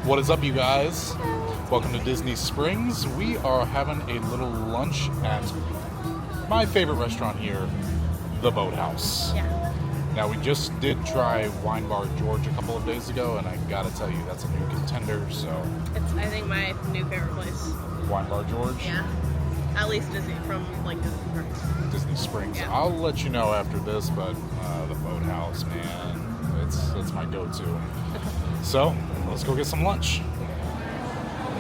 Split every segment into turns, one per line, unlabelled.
What is up, you guys? Welcome to Disney Springs. We are having a little lunch at my favorite restaurant here, the Boathouse.
Yeah.
Now, we just did try Wine Bar George a couple of days ago, and I gotta tell you, that's a new contender, so...
It's, I think, my new favorite place.
Wine Bar George?
Yeah. At least Disney, from, like, Disney Springs.
Disney Springs.
Yeah.
I'll let you know after this, but the Boathouse, man, it's my go-to. So, let's go get some lunch.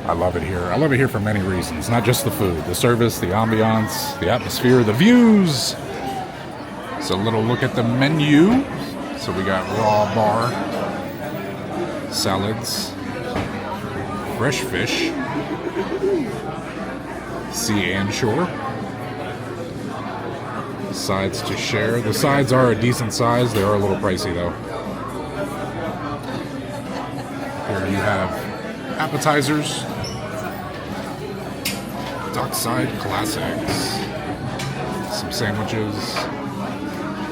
I love it here. I love it here for many reasons. Not just the food, the service, the ambiance, the atmosphere, the views. So a little look at the menu. So we got raw bar, salads, fresh fish, sea and shore, sides to share. The sides are a decent size. They are a little pricey though. Here you have appetizers, dockside classics, some sandwiches,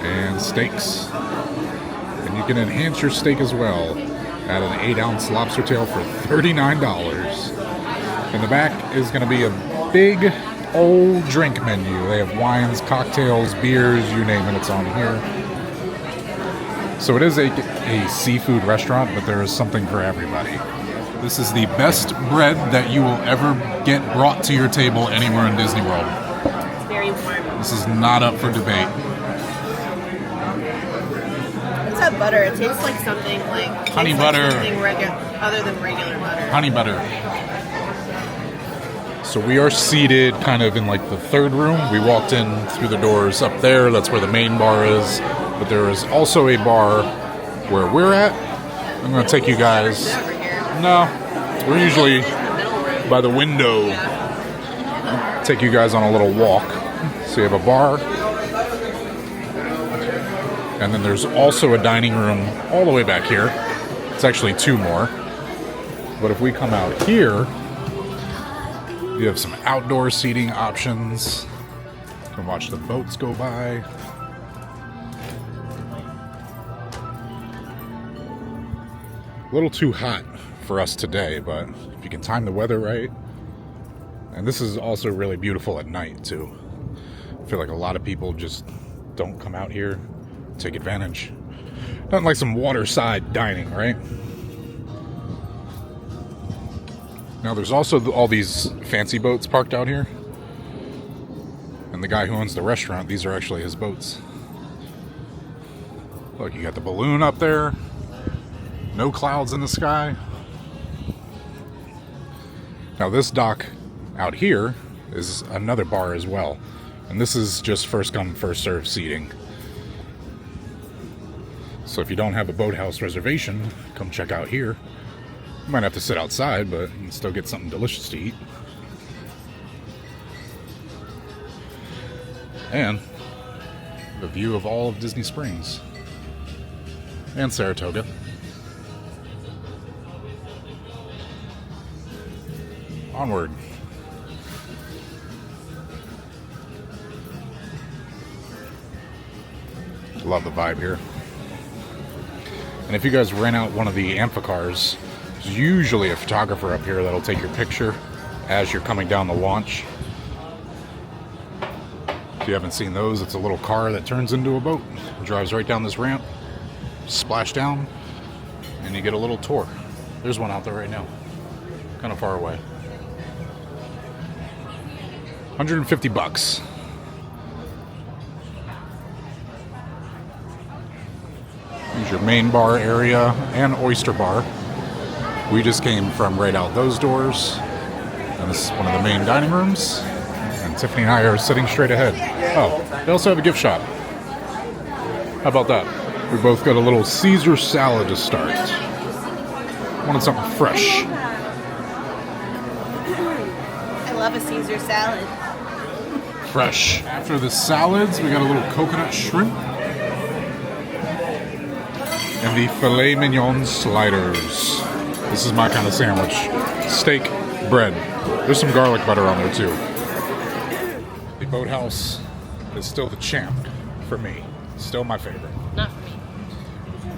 and steaks. And you can enhance your steak as well. Add an 8-ounce lobster tail for $39. In the back is going to be a big old drink menu. They have wines, cocktails, beers, you name it, it's on here. So it is a seafood restaurant, but there is something for everybody. This is the best bread that you will ever get brought to your table anywhere in Disney World.
It's very warm.
This is not up for debate.
What's that butter? It tastes like something like...
Honey butter.
Something other than regular butter.
Honey butter. So we are seated kind of in like the third room. We walked in through the doors up there. That's where the main bar is. But there is also a bar where we're at. I'm going to take you guys... No, we're usually by the window. Take you guys on a little walk. So you have a bar. And then there's also a dining room all the way back here. It's actually two more. But if we come out here, you have some outdoor seating options. You can watch the boats go by. A little too hot for us today, but if you can time the weather right. And this is also really beautiful at night too. I feel like a lot of people just don't come out here, take advantage. Nothing like some waterside dining, right? Now there's also all these fancy boats parked out here. And the guy who owns the restaurant, these are actually his boats. Look, you got the balloon up there. No clouds in the sky. Now this dock out here is another bar as well. And this is just first come, first served seating. So if you don't have a Boathouse reservation, come check out here. You might have to sit outside, but you can still get something delicious to eat. And the view of all of Disney Springs. And Saratoga. Onward. Love the vibe here. And if you guys rent out one of the amphicars, there's usually a photographer up here that'll take your picture as you're coming down the launch. If you haven't seen those, it's a little car that turns into a boat. It drives right down this ramp, splash down, and you get a little tour. There's one out there right now, kind of far away. $150. Here's your main bar area and oyster bar. We just came from right out those doors. And this is one of the main dining rooms. And Tiffany and I are sitting straight ahead. Oh, they also have a gift shop. How about that? We both got a little Caesar salad to start. Wanted something fresh.
I love a Caesar salad.
Fresh. After the salads, we got a little coconut shrimp. And the filet mignon sliders. This is my kind of sandwich. Steak, bread. There's some garlic butter on there too. The Boathouse is still the champ for me. Still my favorite.
Not for me.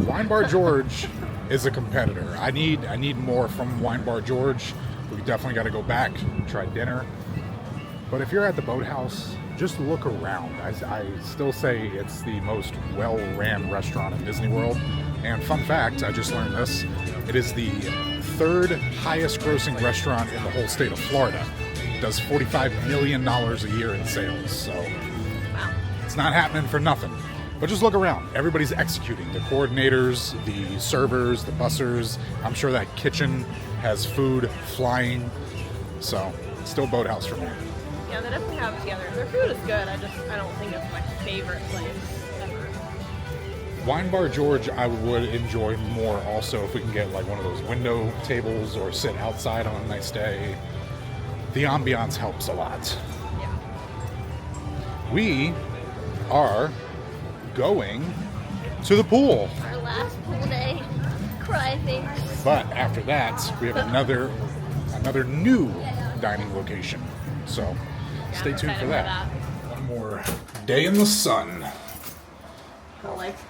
Wine Bar George is a competitor. I need more from Wine Bar George. We definitely got to go back, try dinner. But if you're at the Boathouse, just look around. I still say it's the most well-ran restaurant in Disney World. And fun fact, I just learned this, it is the third highest grossing restaurant in the whole state of Florida. It does $45 million a year in sales. So it's not happening for nothing. But just look around. Everybody's executing. The coordinators, the servers, the bussers. I'm sure that kitchen has food flying. So, still Boathouse for me.
Yeah, they definitely have it together. Their food is good. I don't think it's my favorite place ever.
Wine Bar George, I would enjoy more also if we can get like one of those window tables or sit outside on a nice day. The ambiance helps a lot.
Yeah.
We are going to the pool.
Our last pool day. Cry face.
But after that, we have another new dining location. So stay tuned for that. One more day in the sun.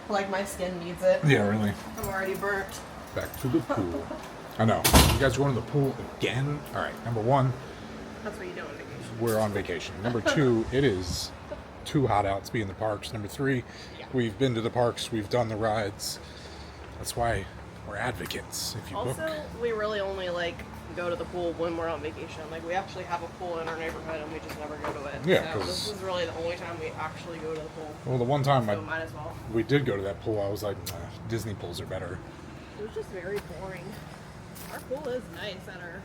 Like my skin needs it.
Yeah, really.
I'm already burnt.
Back to the pool. I know. You guys are going to the pool again? All right. Number one,
That's what you do on vacation.
we're on vacation. Number two, it is too hot out to be in the parks. Number three, we've been to the parks, we've done the rides. That's why we're advocates. If you book.
Also, we really only go to the pool when we're on vacation. Like, we actually have a pool in our neighborhood and we just never go to it.
Yeah,
so
'cause-
this is really the only time we actually go to the pool.
Well, the one time
So might as well.
we did go to that pool, I was like, nah, Disney pools are better.
It was just very boring. Our pool is nice at our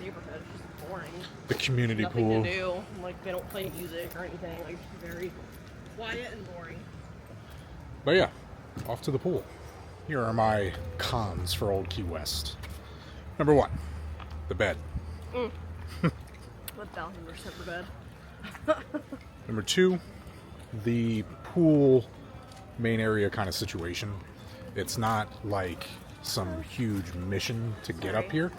neighborhood. It's just boring.
The community
Nothing
pool.
to do. Like, they don't play music or anything. Like, it's very quiet and boring.
But yeah, off to the pool. Here are my cons for Old Key West. Number one, the bed.
1,000% for bed.
Number two, the pool main area kind of situation. It's not like some huge mission to get up here,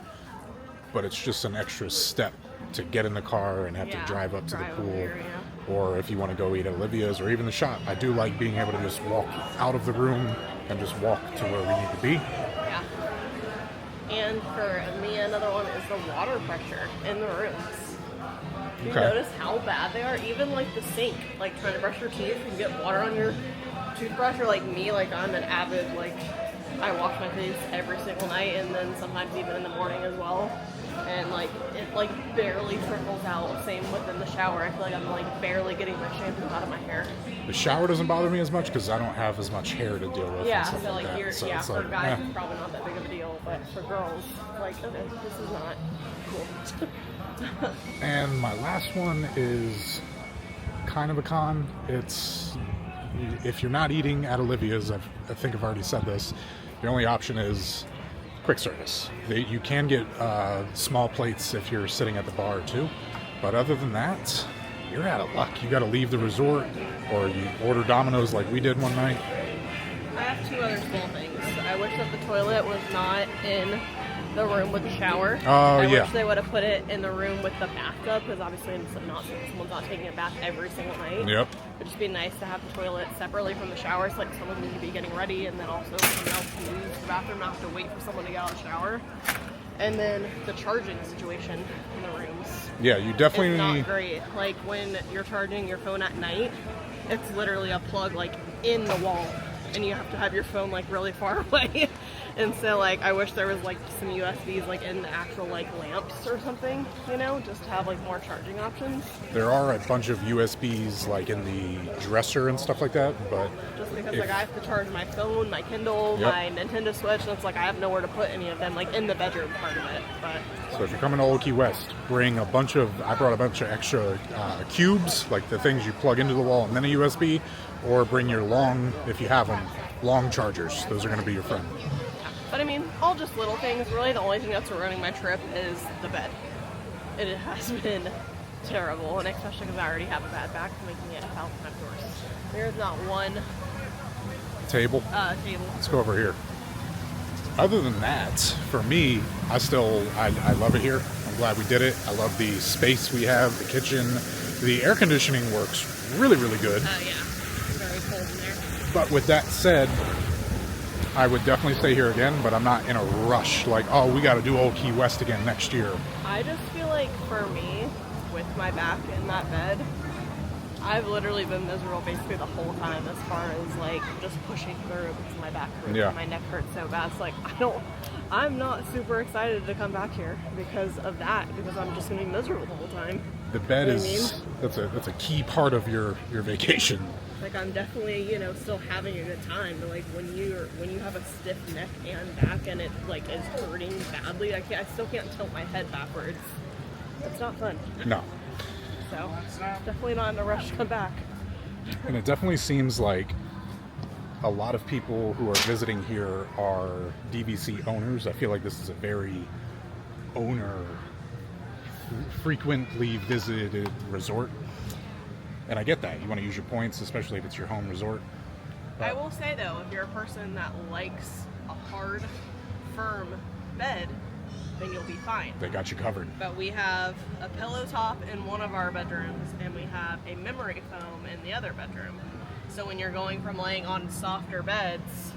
but it's just an extra step to get in the car and have to drive up to the
drive
pool.
over here, yeah.
Or if you want to go eat at Olivia's or even the shop. I do like being able to just walk out of the room and just walk to where we need to be.
Yeah. And for me, another one is the water pressure in the rooms. Do you
Okay.
notice how bad they are? Even like the sink, like trying to brush your teeth and get water on your toothbrush, or like me, like I'm an avid, I wash my face every single night and then sometimes even in the morning as well. And it barely trickles out. Same within the shower. I feel like I'm barely getting my shampoo out of my hair.
The shower doesn't bother me as much because I don't have as much hair to deal with.
Yeah,
and stuff
so
like that.
you're,
So
yeah,
it's
for
like,
guys
eh.
it's probably not that big of a deal, but for girls, okay, this is not cool.
And my last one is kind of a con. It's if you're not eating at Olivia's, I think I've already said this, the only option is quick service. You can get small plates if you're sitting at the bar too, but other than that, you're out of luck. You got to leave the resort, or you order Domino's like we did one night.
I have two other small things. I wish that the toilet was not in the room with the shower.
Oh,
I
yeah.
wish they would have put it in the room with the bathtub, because obviously someone's not taking a bath every single night.
Yep.
It'd just be nice to have the toilet separately from the shower, so someone needs to be getting ready, and then also someone else can use the bathroom, not have to wait for someone to get out of the shower. And then the charging situation in the rooms.
Yeah, you definitely
It's not great. Like when you're charging your phone at night, it's literally a plug in the wall, and you have to have your phone really far away. And so I wish there was some USBs in the actual lamps or something, just to have more charging options.
There are a bunch of USBs in the dresser and stuff like that, but
Just because I have to charge my phone, my Kindle,
Yep.
my Nintendo Switch, and it's I have nowhere to put any of them in the bedroom part of it. But
so if you're coming to Old Key West, I brought a bunch of extra cubes, the things you plug into the wall and then a USB, or bring your if you have them, long chargers. Those are going to be your friend.
But I mean, all just little things. Really, the only thing that's ruining my trip is the bed. It has been terrible, and especially because I already have a bad back, making it 1,000 times worse. There's not one
Table.
table.
Let's go over here. Other than that, for me, I love it here. I'm glad we did it. I love the space we have, the kitchen. The air conditioning works really, really good.
Yeah, it's very cold in there.
But with that said, I would definitely stay here again, but I'm not in a rush. Like, oh, we got to do Old Key West again next year.
I just feel like for me, with my back in that bed, I've literally been miserable basically the whole time as far as like just pushing through because my back hurts.
Yeah.
My neck hurts so bad. It's like I'm not super excited to come back here because of that, because I'm just gonna be miserable the whole time.
The bed
You know
is
what
that's a key part of your vacation.
Like I'm definitely, still having a good time, but like when you have a stiff neck and back and it like is hurting badly, I still can't tilt my head backwards. It's not fun.
No.
So definitely not in a rush to come back.
And it definitely seems like a lot of people who are visiting here are DVC owners. I feel like this is a very frequently visited resort. And I get that. You want to use your points, especially if it's your home resort.
I will say though, if you're a person that likes a hard, firm bed, then you'll be fine.
They got you covered.
But we have a pillow top in one of our bedrooms, and we have a memory foam in the other bedroom. So when you're going from laying on softer beds,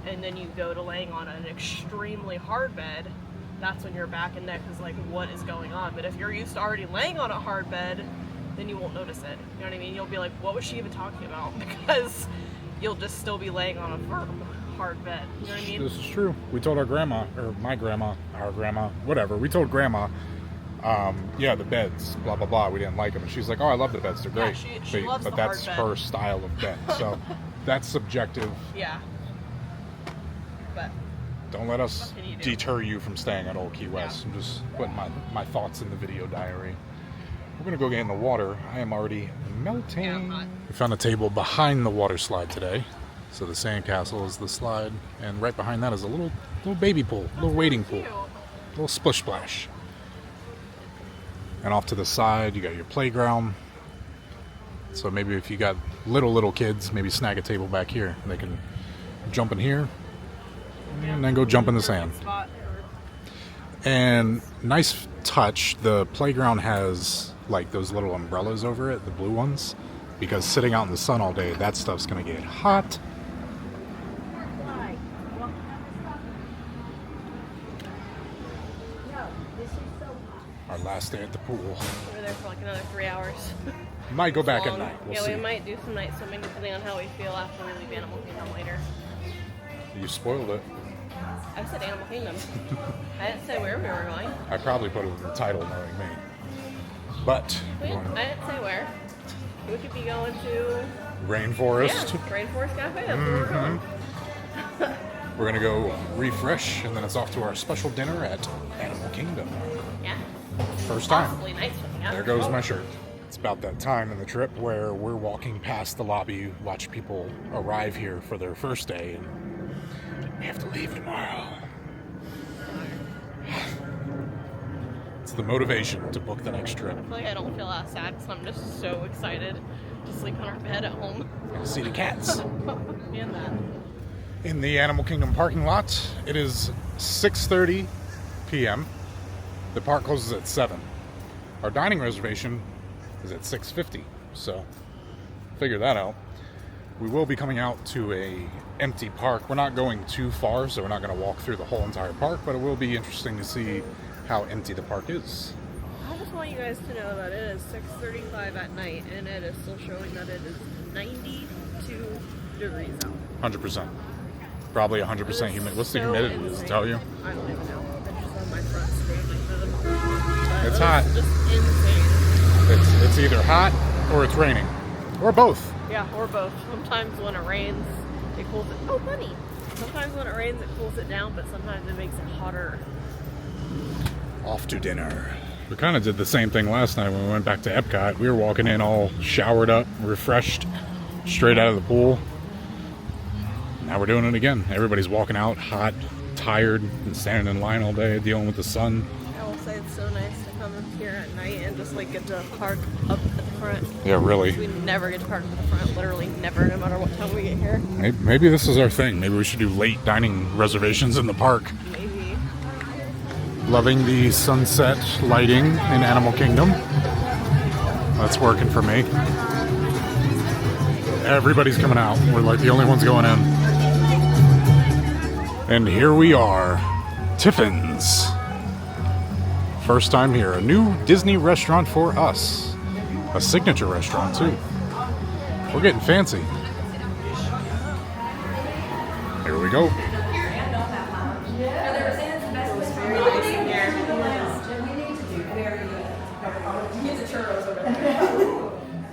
and then you go to laying on an extremely hard bed, that's when your back and neck is like, what is going on? But if you're used to already laying on a hard bed, then you won't notice it. You know what I mean? You'll be like, what was she even talking about? Because you'll just still be laying on a firm, hard bed. You know what I mean?
This is true. We told our grandma, or my grandma, our grandma, whatever. We told grandma, yeah, the beds, blah, blah, blah. We didn't like them. And she's like, oh, I love the beds. They're great.
Yeah, she loves
but
the hard
that's
bed.
her style of bed. So that's subjective.
Yeah. But
Don't let us
what can you do?
deter you from staying at Old Key West.
Yeah.
I'm just putting my thoughts in the video diary. We're going to go get in the water. I am already melting.
Yeah, I'm hot.
We found a table behind the water slide today. So the sandcastle is the slide. And right behind that is a little baby pool, a little wading pool,
Cute.
a little splish splash. And off to the side, you got your playground. So maybe if you got little kids, maybe snag a table back here. They can jump in here and then go jump in the sand.
Spot.
And nice touch, the playground has like those little umbrellas over it, the blue ones, because sitting out in the sun all day, that stuff's gonna get hot. Our last day at the pool.
We were there for like another 3 hours.
Might go back at
Long.
night. We'll
yeah,
see.
we might do some night swimming depending on how we feel after we leave Animal Kingdom later.
You spoiled it.
I said Animal Kingdom. I didn't say where we were going.
I probably put it in the title knowing me. But
I didn't say where. We could be going to
Rainforest.
Rainforest Cafe. That's where we're going.
We're gonna go refresh, and then it's off to our special dinner at Animal Kingdom.
Yeah.
First time.
Possibly night swimming.
There goes my shirt. It's about that time in the trip where we're walking past the lobby, watch people arrive here for their first day, and we have to leave tomorrow. It's the motivation to book the next trip.
I feel like I don't feel that sad because I'm just so excited to sleep on our bed at home.
And see the cats.
And that.
In the Animal Kingdom parking lot, it is 6:30 p.m. The park closes at 7. Our dining reservation is at 6:50, so figure that out. We will be coming out to a empty park. We're not going too far, so we're not going to walk through the whole entire park, but it will be interesting to see how empty the park is.
I just want you guys to know that it is 6:35 at night and it is still showing that it is 92 degrees out.
100%. Probably 100% humid. What's the
So
humidity? Does it
insane.
tell you?
I don't even know. It's just on my front screen. But
It's hot.
Just insane.
It's either hot or it's raining. Or both.
Yeah, or both. Sometimes when it rains, it cools it. Oh, bunny! Sometimes when it rains, it cools it down, but sometimes it makes it hotter.
Off to dinner. We kind of did the same thing last night when we went back to Epcot. We were walking in all showered up, refreshed, straight out of the pool. Now we're doing it again. Everybody's walking out hot, tired, and standing in line all day, dealing with the sun.
I will say it's so nice to come in here at night and just like get to park up at the front.
Yeah, really.
We never get to park at the front, literally never, no matter what time we get here.
Maybe this is our thing. Maybe we should do late dining reservations in the park.
Maybe.
Loving the sunset lighting in Animal Kingdom. That's working for me. Everybody's coming out. We're like the only ones going in. And here we are, Tiffin's. First time here, a new Disney restaurant for us. A signature restaurant too. We're getting fancy. Here we go.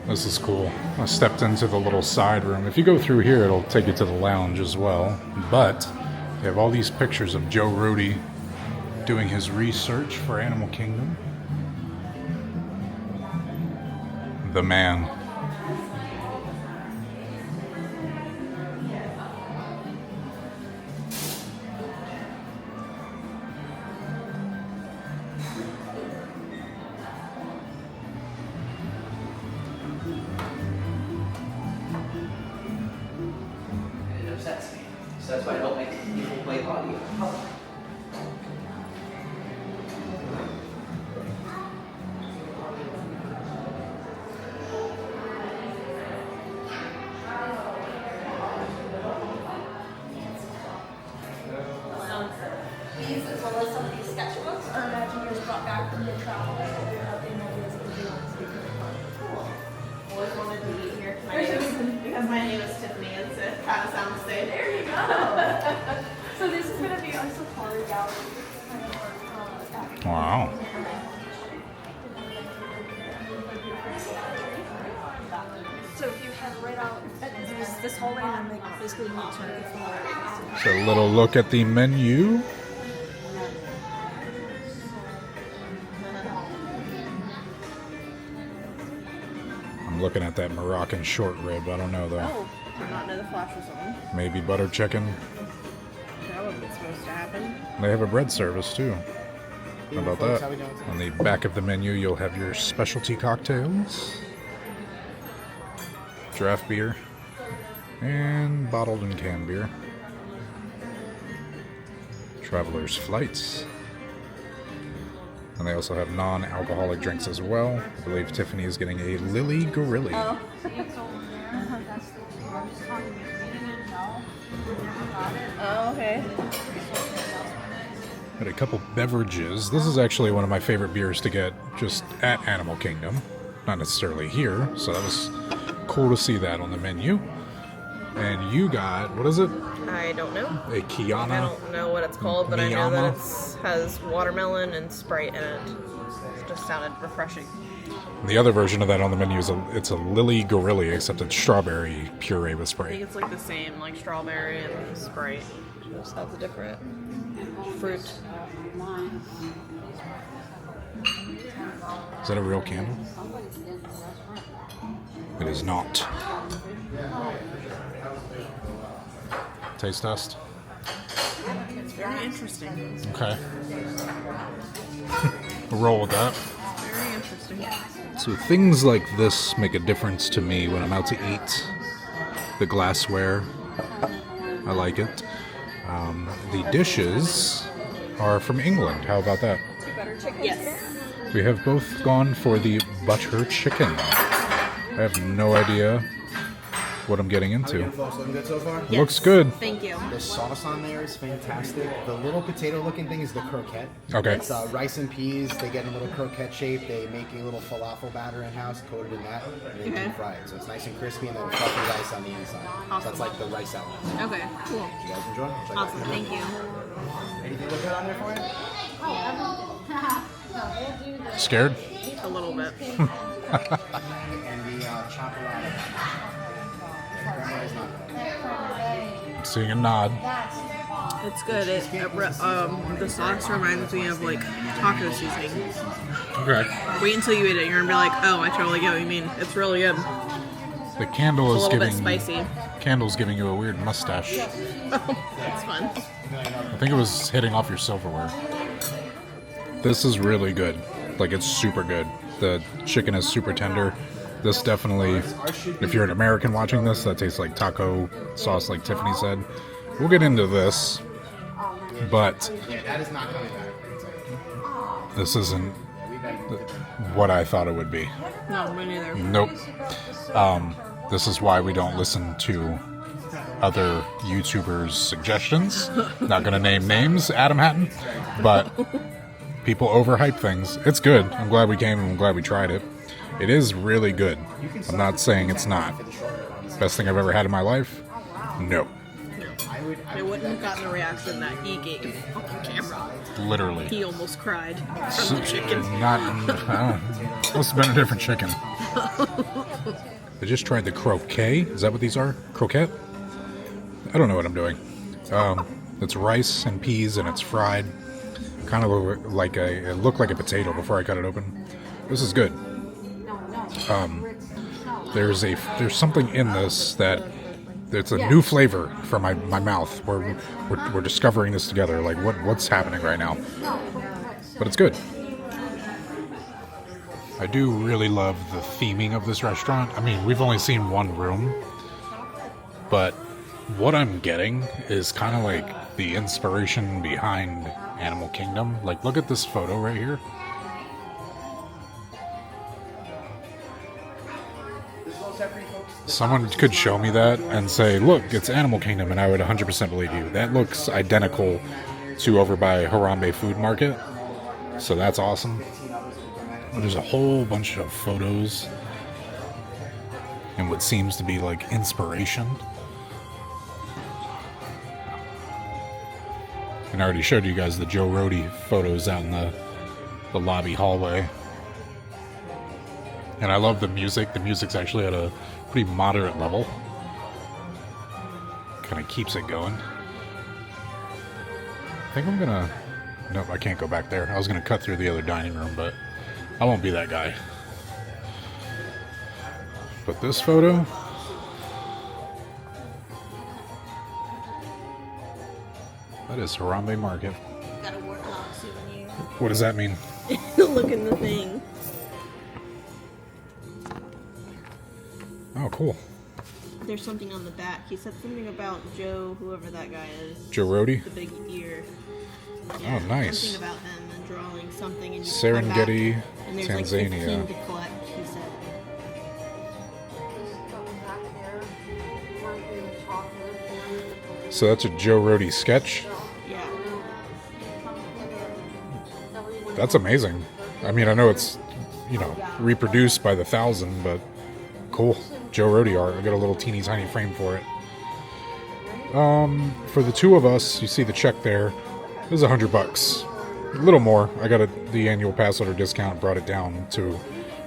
This is cool. I stepped into the little side room. If you go through here, it'll take you to the lounge as well. But they have all these pictures of Joe Rohde doing his research for Animal Kingdom. The man.
So that's why I don't make people play audio.
These, as well as some of these sketchbooks, are Imagineers brought back from their travels.
Always wanted to eat here because my name is Tiffany, and so it kind of sounds the same.
There you go. So this is going to be our safari gallery.
Wow.
So if you head right out, there's this hallway and then like basically you turn it forward.
So a little look at the menu. I'm looking at that Moroccan short rib. I don't know though.
Oh, did not know the flash was on.
Maybe butter chicken.
That wasn't supposed to happen.
They have a bread service too. How about that? On the back of the menu, you'll have your specialty cocktails, draft beer, and bottled and canned beer. Traveler's flights. And they also have non-alcoholic drinks as well. I believe Tiffany is getting a Lily Gorilli.
Oh. That's the
Oh, okay.
Got a couple beverages. This is actually one of my favorite beers to get just at Animal Kingdom. Not necessarily here, so that was cool to see that on the menu. And you got, what is it?
I don't know.
A Kiana?
I don't know what it's called, but I know
Miyama?
that it has watermelon and Sprite in it. It just sounded refreshing.
The other version of that on the menu is it's a Lily Gorilli, except it's strawberry puree with
I think
Sprite.
it's like the same, like strawberry and Sprite. Just has a different fruit.
Is that a real candle? It is not. Taste test?
It's very interesting.
Okay. We'll roll with that.
Very interesting.
So things like this make a difference to me when I'm out to eat. The glassware, I like it. The dishes are from England. How about that?
Yes.
We have both gone for the butter chicken. I have no idea what I'm getting into.
Looking good so far?
Looks good.
Thank you.
The sauce on there is fantastic. The little potato-looking thing is the croquette.
Okay.
It's rice and peas. They get in a little croquette shape. They make a little falafel batter in-house, coated in that, and they deep fry it. So it's nice and crispy, and then fluffy rice on the inside. So that's like the rice outlet.
Okay, cool.
You guys enjoy? Check
Awesome,
that out.
thank you.
Anything look good on there for you?
Scared?
A little bit.
And the chocolate. Cranberry's not good.
Seeing a nod.
It's good. The sauce reminds me of like taco seasoning.
Okay.
Wait until you eat it. You're gonna be like, oh, I totally get what you mean. It's really good.
The candle
It's a
is
little
giving
bit spicy.
Candle's giving you a weird mustache.
That's fun.
I think it was hitting off your silverware. This is really good. Like, it's super good. The chicken is super tender. This definitely, if you're an American watching this, that tastes like taco sauce, like Tiffany said. We'll get into this, but
Yeah, that is not coming back.
this isn't what I thought it would be.
No, me neither.
Nope. This is why we don't listen to other YouTubers' suggestions. Not going to name names, Adam Hatton, but people overhype things. It's good. I'm glad we came and I'm glad we tried it. It is really good. I'm not saying it's not. Best thing I've ever had in my life? No.
I wouldn't have gotten the reaction that he gave on camera.
Literally.
He almost cried from the chicken.
Must have been a different chicken. I just tried the croquet. Is that what these are? Croquette? I don't know what I'm doing. It's rice and peas and it's fried. Kind of like it looked like a potato before I cut it open. This is good. There's something in this that it's a new flavor for my mouth. We're discovering this together. Like what's happening right now? But it's good. I do really love the theming of this restaurant. I mean, we've only seen one room, but what I'm getting is kind of like the inspiration behind Animal Kingdom. Like, look at this photo right here. Someone could show me that and say, look, it's Animal Kingdom, and I would 100% believe you. That looks identical to over by Harambe Food Market, so that's awesome. There's a whole bunch of photos and what seems to be like inspiration. And I already showed you guys the Joe Rohde photos out in the lobby hallway. And I love the music. The music's actually at a pretty moderate level. Kind of keeps it going. I think I'm gonna... Nope, I can't go back there. I was gonna cut through the other dining room, but I won't be that guy. But this photo... That is Harambe Market.
Got a Warthog souvenir.
What does that mean?
Look in the thing.
Oh, cool.
There's something on the back. He said something about Joe, whoever that guy is.
Joe Rohde?
The big ear.
Yeah, oh, nice.
Something about him and drawing something. And
Serengeti,
and there's
Tanzania.
Like 15 to collect, he said.
So that's a Joe Rohde sketch?
Yeah.
That's amazing. I mean, I know it's, reproduced by the 1,000, but cool. Joe Rohde art. I got a little teeny tiny frame for it. For the two of us, you see the check there. It was $100. A little more. I got the annual pass holder discount, brought it down to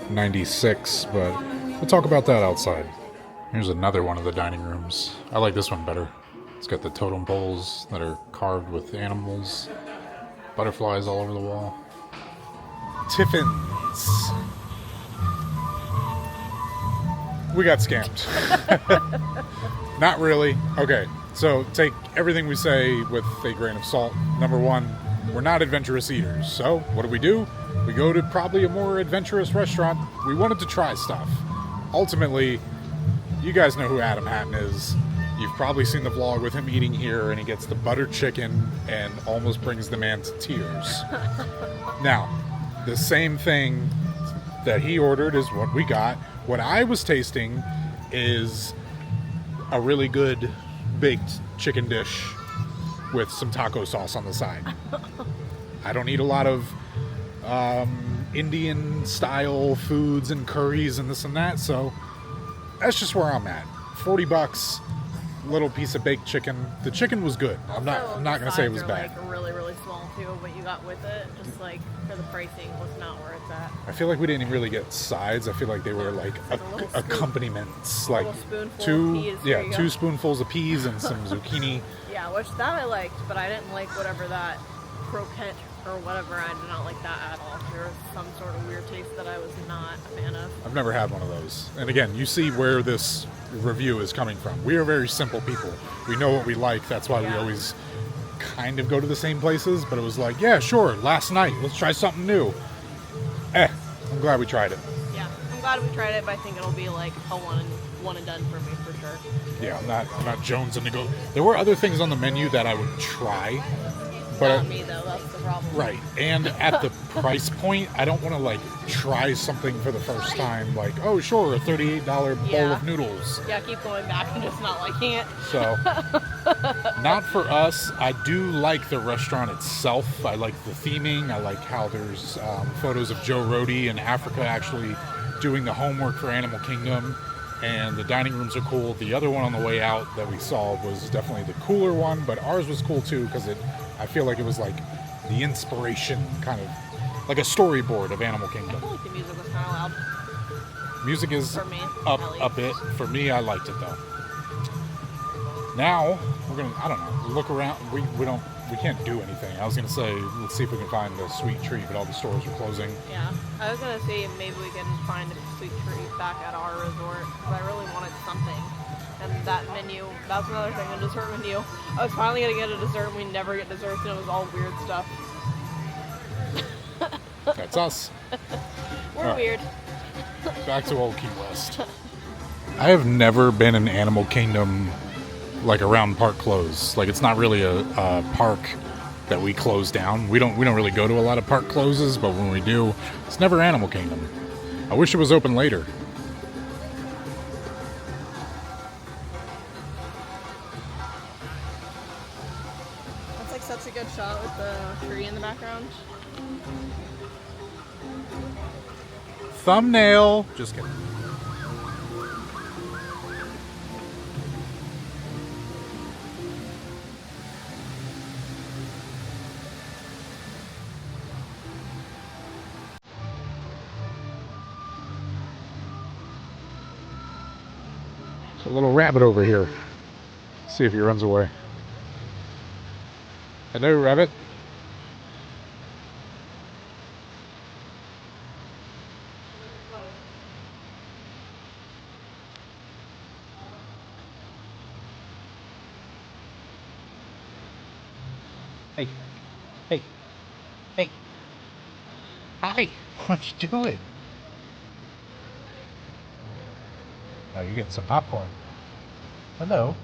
$96, but we'll talk about that outside. Here's another one of the dining rooms. I like this one better. It's got the totem poles that are carved with animals, butterflies all over the wall. Tiffin's. We got scammed. Not really. Okay, so take everything we say with a grain of salt. Number one, we're not adventurous eaters. So what do? We go to probably a more adventurous restaurant. We wanted to try stuff. Ultimately, you guys know who Adam Hatton is. You've probably seen the vlog with him eating here, and he gets the buttered chicken and almost brings the man to tears. Now, the same thing that he ordered is what we got. What I was tasting is a really good baked chicken dish with some taco sauce on the side. I don't eat a lot of Indian style foods and curries and this and that, so that's just where I'm at. $40, little piece of baked chicken. The chicken was good. I'm not gonna say it was bad.
Like really, really small too. What you got with it, just like for the pricing, was not where it's at.
I feel like we didn't really get sides. I feel like they were like accompaniments, like two spoonfuls of peas and some zucchini.
Yeah, which that I liked, but I didn't like whatever that croquette or whatever. I did not like that at all. There was some sort of weird taste that I was not a fan of.
I've never had one of those. And again, you see where this review is coming from. We are very simple people. We know what we like. That's why we always kind of go to the same places. But it was like, yeah, sure, last night, let's try something new. I'm glad we tried it.
Yeah, I'm glad we tried it, but I think it'll be like a one and done for me for sure.
Yeah, I'm not jonesing to go. There were other things on the menu that I would try, But
Not me though. That's the problem.
right, and at the price point, I don't want to like try something for the first time. Like, oh sure, a $38 bowl
Yeah.
of noodles.
Yeah, keep going back and just not liking it.
So, not for us. I do like the restaurant itself. I like the theming. I like how there's photos of Joe Rohde in Africa actually doing the homework for Animal Kingdom. And the dining rooms are cool. The other one on the way out that we saw was definitely the cooler one, but ours was cool too because I feel like it was like the inspiration, kind of like a storyboard of Animal
I
Kingdom.
feel like the music was kind of loud.
Music is
For me,
up
at least.
a bit. For me, I liked it though. Now we're gonna, I don't know, look around. We can't do anything. I was gonna say, let's see if we can find a sweet treat, but all the stores are closing.
Yeah, I was gonna say maybe we can find a sweet treat back at our resort because I really wanted something. And that menu, that's another thing, the dessert menu. I was finally gonna get a dessert and we never get desserts and it was all weird stuff.
That's us.
We're
All right.
weird.
Back to old Key West. I have never been in Animal Kingdom like around park close. Like it's not really a park that we close down. We don't really go to a lot of park closes, but when we do, it's never Animal Kingdom. I wish it was open later.
That's like such a good shot with the tree in the background.
Thumbnail. Just kidding. There's a little rabbit over here. See if he runs away. Hello, rabbit. Hey. Hey. Hey. Hi. What you doing? Oh, you're getting some popcorn. Hello.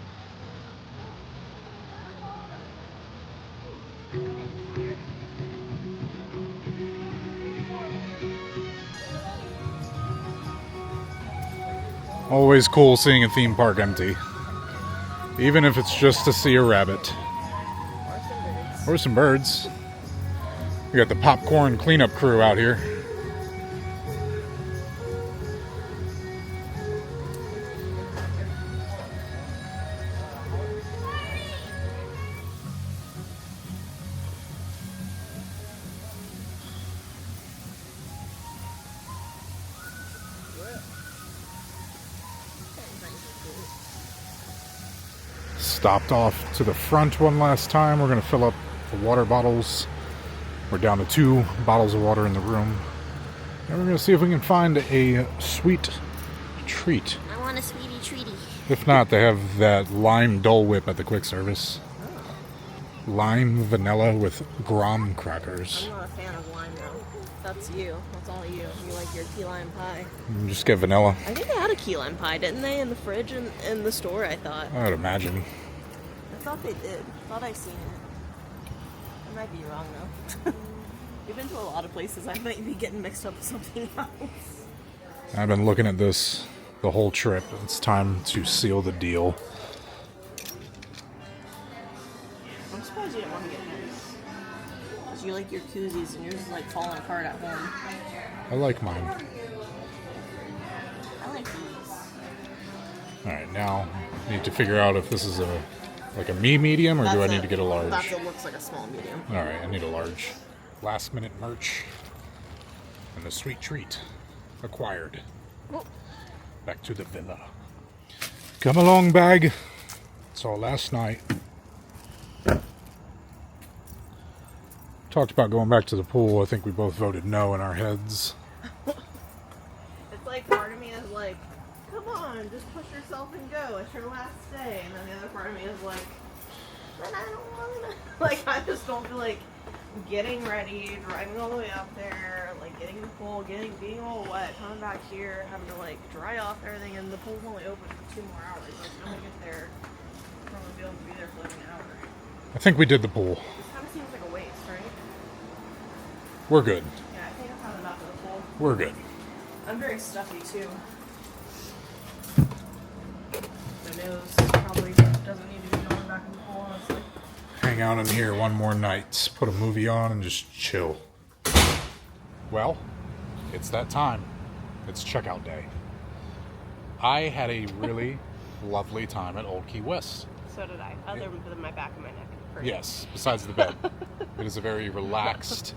Always cool seeing a theme park empty. Even if it's just to see a rabbit. Or some birds. We got the popcorn cleanup crew out here. Stopped off to the front one last time. We're going to fill up the water bottles. We're down to 2 bottles of water in the room. And we're going to see if we can find a sweet treat.
I want a sweetie treaty.
If not, they have that lime Dole Whip at the quick service. Lime vanilla with graham crackers.
I'm not a fan of lime though. That's you. That's all you. You like your key lime pie.
Just get vanilla.
I think they had a key lime pie, didn't they, in the fridge in the store, I thought.
I would imagine.
I thought they did. I thought I seen it. I might be wrong though. We've been to a lot of places. I might be getting mixed up with something else.
I've been looking at this the whole trip. It's time to seal the deal.
I'm surprised you didn't want to get yours. Because you like your koozies and yours is like falling apart at home.
I like mine.
I like these.
Alright, now I need to figure out if this is a me medium or do I need to get a large?
That looks like a small medium.
Alright, I need a large. Last minute merch. And the sweet treat acquired.
Oh.
Back to the villa. Come along, bag. Saw last night. Talked about going back to the pool. I think we both voted no in our heads.
It's like part of me is like, come on, just push yourself and go. It's your last day. And then the other part of me is like, but I don't want to. Like, I just don't feel like getting ready, driving all the way up there, like getting in the pool, being all wet, coming back here, having to like dry off everything, and the pool's only open for 2 more hours. Like, I'm gonna get there, probably be able to be there for like an hour.
I think we did the pool.
This kind of seems like a
We're good.
Yeah, I think I've had enough of the pool.
We're good.
I'm very stuffy too. My nose probably doesn't need to be going back in the pool, honestly.
Hang out in here one more night, put a movie on, and just chill. Well, it's that time. It's checkout day. I had a really lovely time at Old Key West.
So did I, other than my back and my neck.
Yes, besides the bed. It is a very relaxed,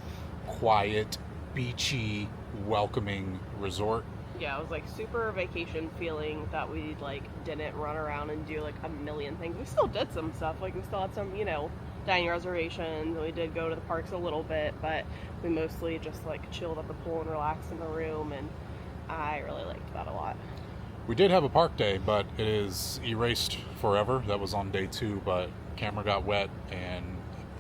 quiet, beachy, welcoming resort.
Yeah, it was like super vacation feeling that we like didn't run around and do like a million things. We still did some stuff, like we still had some, dining reservations, and we did go to the parks a little bit, but we mostly just like chilled at the pool and relaxed in the room, and I really liked that a lot.
We did have a park day, but it is erased forever. That was on day 2, but camera got wet, and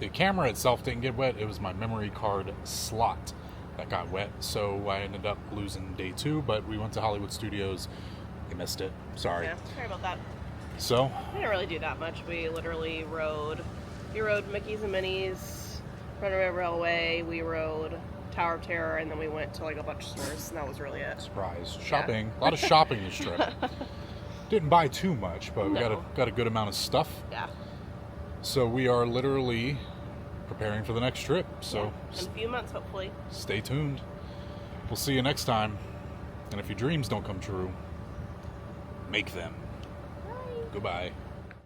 the camera itself didn't get wet. It was my memory card slot that got wet, so I ended up losing day 2, but we went to Hollywood Studios. We missed it. Sorry.
Yeah, sorry about that.
So
We didn't really do that much. We literally rode Mickey's and Minnie's, Runaway Railway, we rode Tower of Terror, and then we went to like a bunch of stores, and that was really it.
surprise shopping. A lot of shopping this trip. Didn't buy too much, but we
No.
got a good amount of stuff.
Yeah.
So we are literally preparing for the next trip. So
In a few months, hopefully.
stay tuned. We'll see you next time. And if your dreams don't come true, make them.
Bye.
Goodbye.